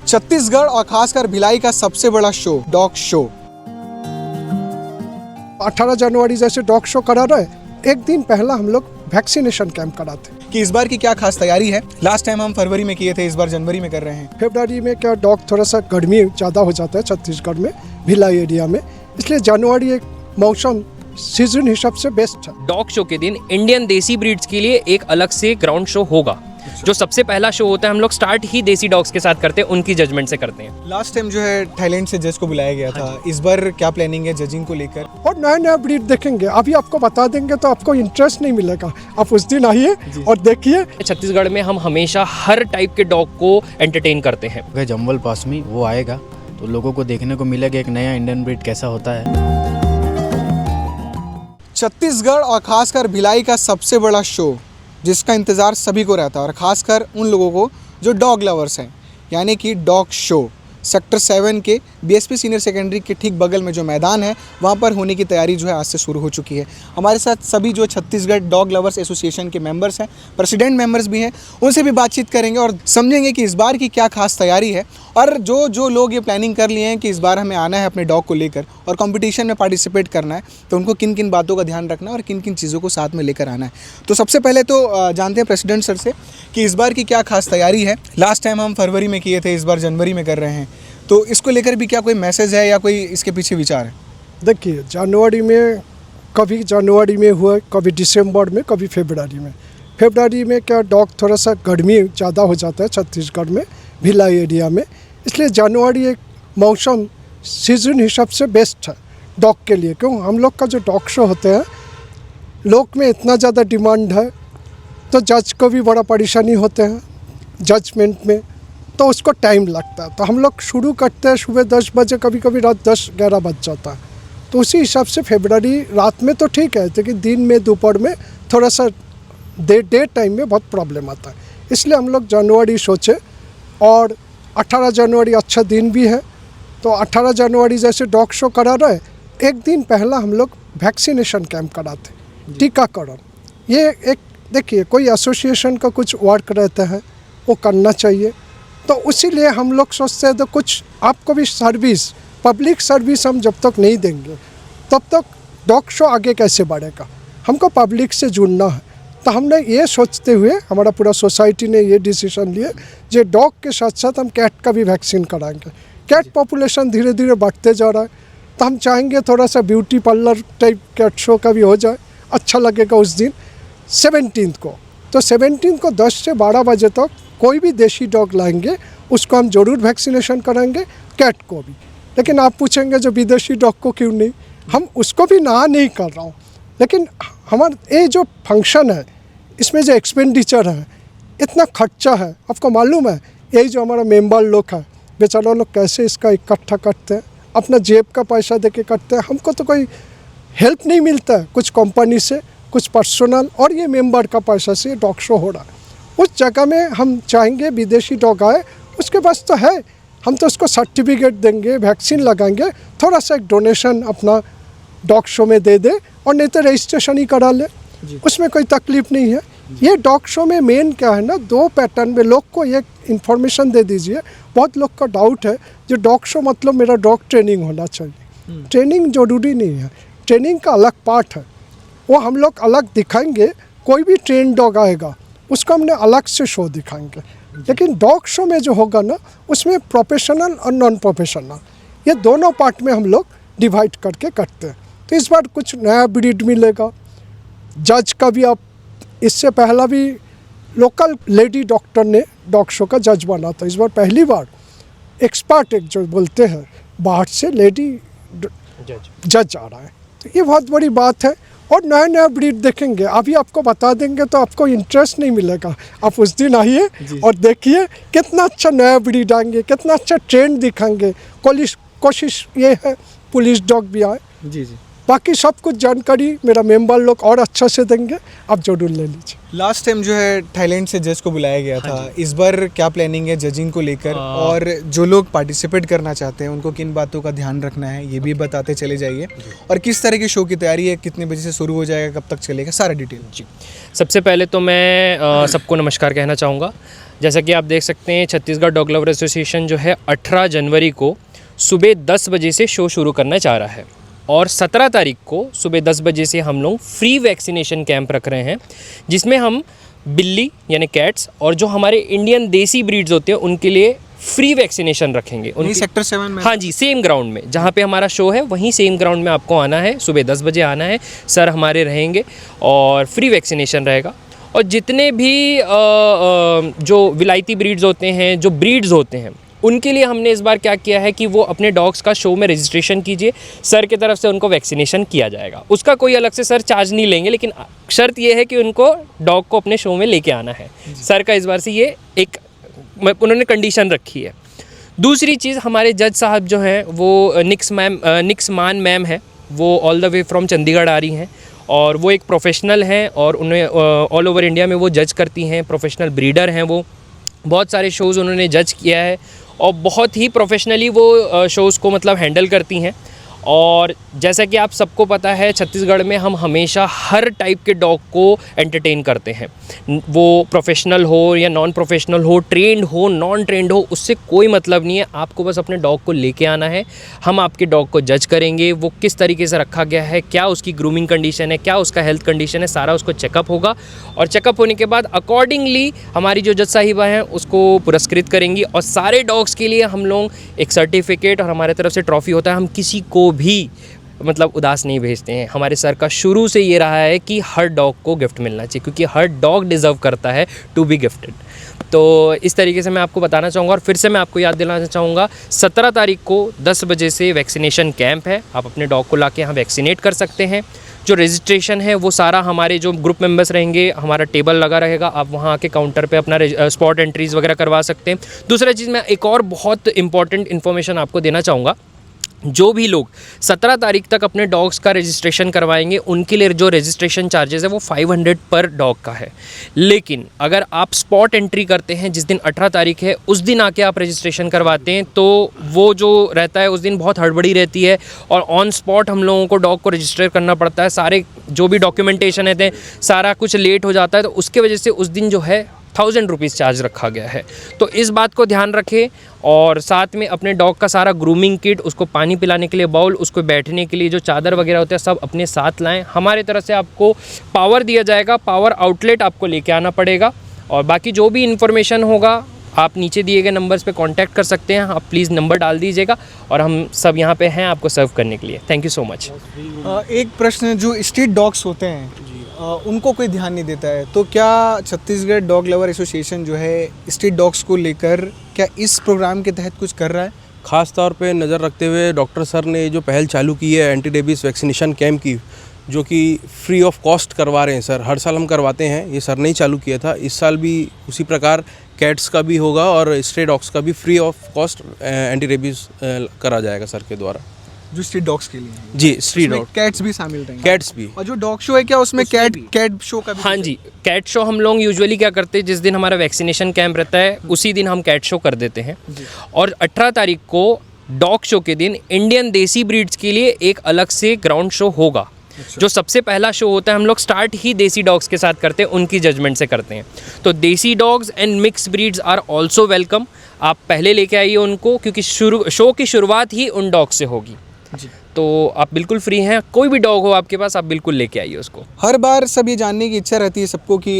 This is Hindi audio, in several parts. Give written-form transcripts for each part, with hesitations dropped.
छत्तीसगढ़ और खासकर भिलाई का सबसे बड़ा शो डॉग शो। 18 जनवरी जैसे डॉग शो करा रहे, एक दिन पहला हम लोग वैक्सीनेशन कैंप कराते कि इस बार की क्या खास तैयारी है। लास्ट टाइम हम फरवरी में किए थे, इस बार जनवरी में कर रहे हैं। फरवरी में क्या डॉग थोड़ा सा गर्मी ज़्यादा हो जाता है छत्तीसगढ़ में, भिलाई एरिया में, इसलिए जनवरी एक मौसम सीजन हिसाब से बेस्ट है। डॉग शो के दिन इंडियन देसी ब्रीड्स के लिए एक अलग से ग्राउंड शो होगा। जो सबसे पहला शो होता है, हम लोग स्टार्ट ही देसी डॉग्स के साथ करते हैं, उनकी जजमेंट से करते हैं। लास्ट टाइम जो है थाईलैंड से जज को बुलाया गया था, इस बार क्या प्लानिंग है जजिंग को लेकर? और नया नया ब्रीड देखेंगे, अभी आपको बता देंगे तो आपको इंटरेस्ट नहीं मिलेगा। आप उस दिन आइए और देखिए। छत्तीसगढ़ में हम हमेशा हर टाइप के डॉग को एंटरटेन करते हैं। जम्बल पास में वो आएगा तो लोगों को देखने को मिलेगा एक नया इंडियन ब्रीड कैसा होता है। छत्तीसगढ़ और खासकर भिलाई का सबसे बड़ा शो जिसका इंतज़ार सभी को रहता है, और ख़ासकर उन लोगों को जो डॉग लवर्स हैं, यानी कि डॉग शो। सेक्टर 7 के बीएसपी सीनियर सेकेंडरी के ठीक बगल में जो मैदान है, वहाँ पर होने की तैयारी जो है आज से शुरू हो चुकी है। हमारे साथ सभी जो छत्तीसगढ़ डॉग लवर्स एसोसिएशन के मेंबर्स हैं, प्रेसिडेंट मेंबर्स भी हैं, उनसे भी बातचीत करेंगे और समझेंगे कि इस बार की क्या खास तैयारी है, और जो लोग ये प्लानिंग कर लिए हैं कि इस बार हमें आना है अपने डॉग को लेकर और कंपटीशन में पार्टिसिपेट करना है, तो उनको किन किन बातों का ध्यान रखना है और किन किन चीज़ों को साथ में लेकर आना है। तो सबसे पहले तो जानते हैं प्रेसिडेंट सर से कि इस बार की क्या खास तैयारी है। लास्ट टाइम हम फरवरी में किए थे, इस बार जनवरी में कर रहे हैं, तो इसको लेकर भी क्या कोई मैसेज है या कोई इसके पीछे विचार है? देखिए, जनवरी में कभी जनवरी में हुआ, कभी दिसंबर में, कभी फरवरी में। फरवरी में क्या डॉग थोड़ा सा गर्मी ज़्यादा हो जाता है छत्तीसगढ़ में, भिलाई एरिया में, इसलिए जनवरी एक मौसम सीजन हिसाब से बेस्ट है डॉग के लिए। क्यों, हम लोग का जो डॉग शो होते हैं, लोग में इतना ज़्यादा डिमांड है तो जज को भी बड़ा परेशानी होते हैं जजमेंट में, तो उसको टाइम लगता है। तो हम लोग शुरू करते हैं सुबह 10 बजे, कभी कभी रात 10-11 बज जाता है। तो उसी हिसाब से फरवरी रात में तो ठीक है, लेकिन दिन में दोपहर में थोड़ा सा डे टाइम में बहुत प्रॉब्लम आता है, इसलिए हम लोग जनवरी सोचे। और 18 जनवरी अच्छा दिन भी है, तो 18 जनवरी जैसे डॉग शो करा रहे, एक दिन पहला हम लोग वैक्सीनेशन कैंप कराते, टीकाकरण। ये एक देखिए, कोई एसोसिएशन का कुछ वर्क रहता है, वो करना चाहिए। तो उसीलिए हम लोग सोचते हैं तो कुछ आपको भी सर्विस, पब्लिक सर्विस हम जब तक नहीं देंगे तब तक डॉग शो आगे कैसे बढ़ेगा। हमको पब्लिक से जुड़ना है, तो हमने ये सोचते हुए हमारा पूरा सोसाइटी ने ये डिसीजन लिया जो डॉग के साथ साथ हम कैट का भी वैक्सीन कराएंगे। कैट पॉपुलेशन धीरे धीरे बढ़ते जा रहा है, तो हम चाहेंगे थोड़ा सा beauty parlour type cat show का भी हो जाए, अच्छा लगेगा उस दिन 17 को। तो 17 को 10 से 12 बजे तक कोई भी देसी डॉग लाएंगे उसको हम ज़रूर वैक्सीनेशन कराएंगे, कैट को भी। लेकिन आप पूछेंगे जो विदेशी डॉग को क्यों नहीं, हम उसको भी ना नहीं कर रहा हूँ, लेकिन हमारा ये जो फंक्शन है, इसमें जो एक्सपेंडिचर है, इतना खर्चा है, आपको मालूम है। यही जो हमारा मेंबर लोग है, बेचारा लोग कैसे इसका इकट्ठा करते हैं, अपना जेब का पैसा दे के करते हैं। हमको तो कोई हेल्प नहीं मिलता है, कुछ कंपनी से, कुछ पर्सनल, और ये मेंबर का पैसा से डॉग शो हो रहा है। उस जगह में हम चाहेंगे विदेशी डॉग आए, उसके पास तो है, हम तो उसको सर्टिफिकेट देंगे, वैक्सीन लगाएंगे, थोड़ा सा एक डोनेशन अपना डॉग शो में दे दे, और नहीं तो रजिस्ट्रेशन ही करा ले, उसमें कोई तकलीफ नहीं है। ये डॉग शो में मेन क्या है ना, 2 पैटर्न में लोग को एक इन्फॉर्मेशन दे दीजिए। बहुत लोग का डाउट है जो डॉग शो मतलब मेरा डॉग ट्रेनिंग होना चाहिए। ट्रेनिंग जरूरी नहीं है, ट्रेनिंग का अलग पार्ट है, वो हम लोग अलग दिखाएंगे। कोई भी ट्रेन डॉग आएगा उसको हमने अलग से शो दिखाएंगे, लेकिन डॉग शो में जो होगा ना, उसमें प्रोफेशनल और नॉन प्रोफेशनल, ये दोनों पार्ट में हम लोग डिवाइड करके करते हैं। तो इस बार कुछ नया ब्रीड मिलेगा। जज का भी, आप इससे पहला भी लोकल लेडी डॉक्टर ने डॉग शो का जज बना था, इस बार पहली बार एक्सपर्ट एक जो बोलते हैं बाहर से लेडी जज आ रहा है, तो ये बहुत बड़ी बात है। और नया नया ब्रीड देखेंगे, अभी आपको बता देंगे तो आपको इंटरेस्ट नहीं मिलेगा। आप उस दिन आइए और देखिए कितना अच्छा नया ब्रीड आएंगे, कितना अच्छा ट्रेंड दिखाएंगे। कोशिश ये है पुलिस डॉग भी आए। जी। बाकी सब कुछ जानकारी मेरा मेंबर लोग और अच्छा से देंगे, आप जरूर ले लीजिए। लास्ट टाइम जो है थाईलैंड से जज को बुलाया गया था, इस बार क्या प्लानिंग है जजिंग को लेकर, और जो लोग पार्टिसिपेट करना चाहते हैं उनको किन बातों का ध्यान रखना है, ये भी बताते चले जाइए। और किस तरह की शो की तैयारी है, कितने बजे से शुरू हो जाएगा, कब तक चलेगा, सारा डिटेल। जी, सबसे पहले तो मैं सबको नमस्कार कहना चाहूँगा। जैसा कि आप देख सकते हैं छत्तीसगढ़ डॉग लवर एसोसिएशन जो है 18 जनवरी को सुबह 10 बजे से शो शुरू करना चाह रहा है और 17 तारीख को सुबह 10 बजे से हम लोग फ्री वैक्सीनेशन कैंप रख रहे हैं, जिसमें हम बिल्ली यानी कैट्स और जो हमारे इंडियन देसी ब्रीड्स होते हैं उनके लिए फ्री वैक्सीनेशन रखेंगे। नहीं, सेक्टर 7 में। हाँ जी, सेम ग्राउंड में जहाँ पे हमारा शो है वहीं सेम ग्राउंड में आपको आना है, सुबह 10 बजे आना है। सर हमारे रहेंगे और फ्री वैक्सीनेशन रहेगा। और जितने भी जो विलायती ब्रीड्स होते हैं, जो ब्रीड्स होते हैं, उनके लिए हमने इस बार क्या किया है कि वो अपने डॉग्स का शो में रजिस्ट्रेशन कीजिए, सर की तरफ से उनको वैक्सीनेशन किया जाएगा। उसका कोई अलग से सर चार्ज नहीं लेंगे, लेकिन शर्त ये है कि उनको डॉग को अपने शो में लेके आना है। सर का इस बार से ये एक उन्होंने कंडीशन रखी है। दूसरी चीज़, हमारे जज साहब जो हैं वो निक्स मान मैम है, वो all the way from Chandigarh आ रही हैं और वो एक प्रोफेशनल हैं और उन्हें ऑल ओवर इंडिया में वो जज करती हैं, प्रोफेशनल ब्रीडर हैं। वो बहुत सारे शोज़ उन्होंने जज किया है और बहुत ही प्रोफेशनली वो शोज़ को मतलब हैंडल करती हैं। और जैसा कि आप सबको पता है छत्तीसगढ़ में हम हमेशा हर टाइप के डॉग को एंटरटेन करते हैं, वो प्रोफेशनल हो या नॉन प्रोफेशनल हो, ट्रेंड हो नॉन ट्रेंड हो, उससे कोई मतलब नहीं है। आपको बस अपने डॉग को लेके आना है, हम आपके डॉग को जज करेंगे, वो किस तरीके से रखा गया है, क्या उसकी ग्रूमिंग कंडीशन है, क्या उसका हेल्थ कंडीशन है, सारा उसको चेकअप होगा और चेकअप होने के बाद अकॉर्डिंगली हमारी जो जज साहिबा हैं उसको पुरस्कृत करेंगी। और सारे डॉग्स के लिए हम लोग एक सर्टिफिकेट और हमारे तरफ से ट्रॉफ़ी होता है। हम किसी को भी मतलब उदास नहीं भेजते हैं। हमारे सर का शुरू से ये रहा है कि हर डॉग को गिफ्ट मिलना चाहिए, क्योंकि हर डॉग डिज़र्व करता है टू बी गिफ्टेड। तो इस तरीके से मैं आपको बताना चाहूँगा और फिर से मैं आपको याद दिलाना चाहूँगा 17 तारीख को 10 बजे से वैक्सीनेशन कैंप है। आप अपने डॉग को लाके यहाँ वैक्सीनेट कर सकते हैं। जो रजिस्ट्रेशन है वो सारा हमारे जो ग्रुप मेंबर्स रहेंगे, हमारा टेबल लगा रहेगा, आप वहाँ आके काउंटर पे अपना स्पॉट एंट्रीज़ वगैरह करवा सकते हैं। दूसरा चीज़, मैं एक और बहुत इंपॉर्टेंट इन्फॉर्मेशन आपको देना चाहूँगा। जो भी लोग 17 तारीख तक अपने डॉग्स का रजिस्ट्रेशन करवाएंगे उनके लिए जो रजिस्ट्रेशन चार्जेस है वो 500 पर डॉग का है। लेकिन अगर आप स्पॉट एंट्री करते हैं, जिस दिन 18 तारीख है उस दिन आके आप रजिस्ट्रेशन करवाते हैं, तो वो जो रहता है उस दिन बहुत हड़बड़ी रहती है और ऑन स्पॉट हम लोगों को डॉग को रजिस्टर करना पड़ता है। सारे जो भी डॉक्यूमेंटेशन है सारा कुछ लेट हो जाता है, तो उसके वजह से उस दिन जो है 1000 रुपीज़ चार्ज रखा गया है। तो इस बात को ध्यान रखें और साथ में अपने डॉग का सारा ग्रूमिंग किट, उसको पानी पिलाने के लिए बाउल, उसको बैठने के लिए जो चादर वगैरह होते हैं सब अपने साथ लाएं। हमारे तरफ से आपको पावर दिया जाएगा, पावर आउटलेट आपको लेके आना पड़ेगा। और बाकी जो भी इन्फॉर्मेशन होगा आप नीचे दिए गए नंबर्स पे कांटेक्ट कर सकते हैं। आप प्लीज़ नंबर डाल दीजिएगा और हम सब यहाँ पे हैं आपको सर्व करने के लिए। Thank you so much. एक प्रश्न, जो स्ट्रीट डॉग्स होते हैं उनको कोई ध्यान नहीं देता है, तो क्या छत्तीसगढ़ डॉग लवर एसोसिएशन जो है स्ट्रीट डॉग्स को लेकर क्या इस प्रोग्राम के तहत कुछ कर रहा है? ख़ास तौर पे नज़र रखते हुए डॉक्टर सर ने जो पहल चालू की है एंटी रेबीज़ वैक्सीनेशन कैंप की, जो कि फ्री ऑफ कॉस्ट करवा रहे हैं सर। हर साल हम करवाते हैं, ये सर ने ही चालू किया था। इस साल भी उसी प्रकार कैट्स का भी होगा और स्ट्रे डॉग्स का भी free of cost anti rabies करा जाएगा सर के द्वारा। जो स्ट्रीट डॉग्स के लिए है। जी, स्ट्रीट डॉग, कैट्स भी शामिल रहेंगे? कैट्स भी। और जो डॉग शो है क्या उसमें कैट शो का भी? हाँ जी, कैट शो हम लोग यूजुअली क्या करते हैं, जिस दिन हमारा वैक्सीनेशन कैंप रहता है उसी दिन हम कैट शो कर देते हैं। और 18 तारीख को डॉग शो के दिन इंडियन देसी ब्रीड्स के लिए एक अलग से ग्राउंड शो होगा। जो सबसे पहला शो होता है, हम लोग स्टार्ट ही देसी डॉग्स के साथ करते हैं, उनकी जजमेंट से करते हैं। तो desi dogs and mix breeds are also welcome. आप पहले लेके आइए उनको, क्योंकि शो की शुरुआत ही उन डॉग से होगी जी। तो आप बिल्कुल फ्री हैं, कोई भी डॉग हो आपके पास आप बिल्कुल लेके आइए उसको। हर बार सब ये जानने की इच्छा रहती है सबको कि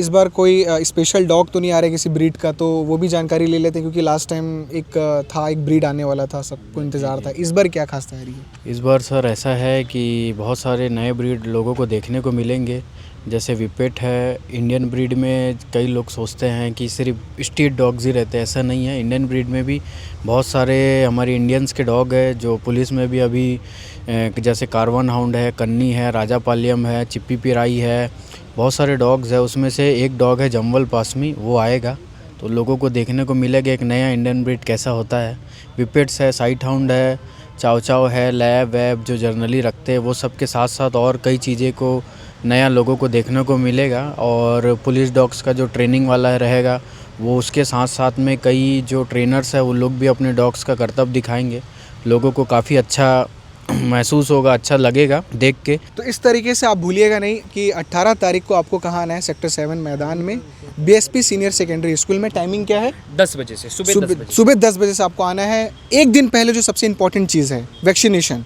इस बार कोई स्पेशल डॉग तो नहीं आ रहा है किसी ब्रीड का, तो वो भी जानकारी ले लेते हैं, क्योंकि लास्ट टाइम एक ब्रीड आने वाला था, सबको इंतज़ार था। इस बार क्या खास तैयारी है? इस बार सर ऐसा है कि बहुत सारे नए ब्रीड लोगों को देखने को मिलेंगे। जैसे विपेट है, इंडियन ब्रीड में कई लोग सोचते हैं कि सिर्फ स्ट्रीट डॉग्स ही रहते हैं, ऐसा नहीं है। इंडियन ब्रीड में भी बहुत सारे हमारे इंडियंस के डॉग है जो पुलिस में भी अभी जैसे कार्वन हाउंड है, कन्नी है, राजापालियम है, चिप्पी पिराई है, बहुत सारे डॉग्स है। उसमें से एक डॉग है जम्बल पासमी, वो आएगा तो लोगों को देखने को मिलेगा एक नया इंडियन ब्रीड कैसा होता है। विपेट्स है, साइट हाउंड है, चाव चाव है, लैब वैब जो जर्नली रखते हैं वो सब के साथ साथ और कई चीज़ें को नया लोगों को देखने को मिलेगा। और पुलिस डॉग्स का जो ट्रेनिंग वाला रहेगा वो उसके साथ साथ में कई जो ट्रेनर्स है वो लोग भी अपने डॉग्स का करतब दिखाएंगे। लोगों को काफ़ी अच्छा महसूस होगा, अच्छा लगेगा देख के। तो इस तरीके से आप भूलिएगा नहीं कि 18 तारीख को आपको कहाँ आना है, सेक्टर 7 मैदान में, बीएसपी सीनियर सेकेंडरी स्कूल में। टाइमिंग क्या है? 10 बजे से, सुबह 10 बजे। सुबह 10 बजे से आपको आना है। एक दिन पहले जो सबसे इंपॉर्टेंट चीज़ है वैक्सीनेशन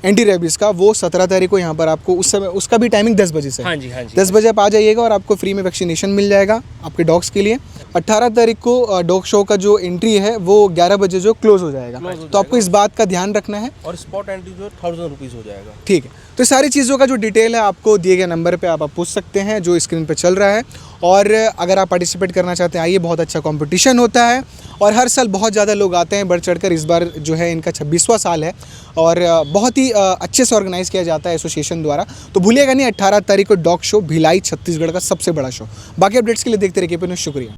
एंटी रेबीज़ का, वो 17 तारीख को यहाँ पर आपको उस समय उसका भी टाइमिंग 10 बजे से है। हाँ जी, हाँ जी। 10 बजे आप आ जाइएगा और आपको फ्री में वैक्सीनेशन मिल जाएगा आपके डॉग्स के लिए। 18 तारीख को डॉग शो का जो एंट्री है वो 11 बजे जो क्लोज हो जाएगा, तो आपको इस बात का ध्यान रखना है। और स्पॉट एंट्री जो 1000 रुपीज़ हो जाएगा। ठीक है, तो सारी चीज़ों का जो डिटेल है आपको दिए गए नंबर पे आप पूछ सकते हैं जो स्क्रीन पे चल रहा है। और अगर आप पार्टिसिपेट करना चाहते हैं आइए, बहुत अच्छा कंपटीशन होता है और हर साल बहुत ज़्यादा लोग आते हैं बढ़ चढ़कर। इस बार जो है इनका 26वां साल है और बहुत ही अच्छे से ऑर्गेनाइज़ किया जाता है एसोसिएशन द्वारा। तो भूलिएगा नहीं 18 तारीख को डॉग शो भिलाई छत्तीसगढ़ का सबसे बड़ा शो। बाकी अपडेट्स के लिए देखते रहिए केपी न्यूज़। शुक्रिया।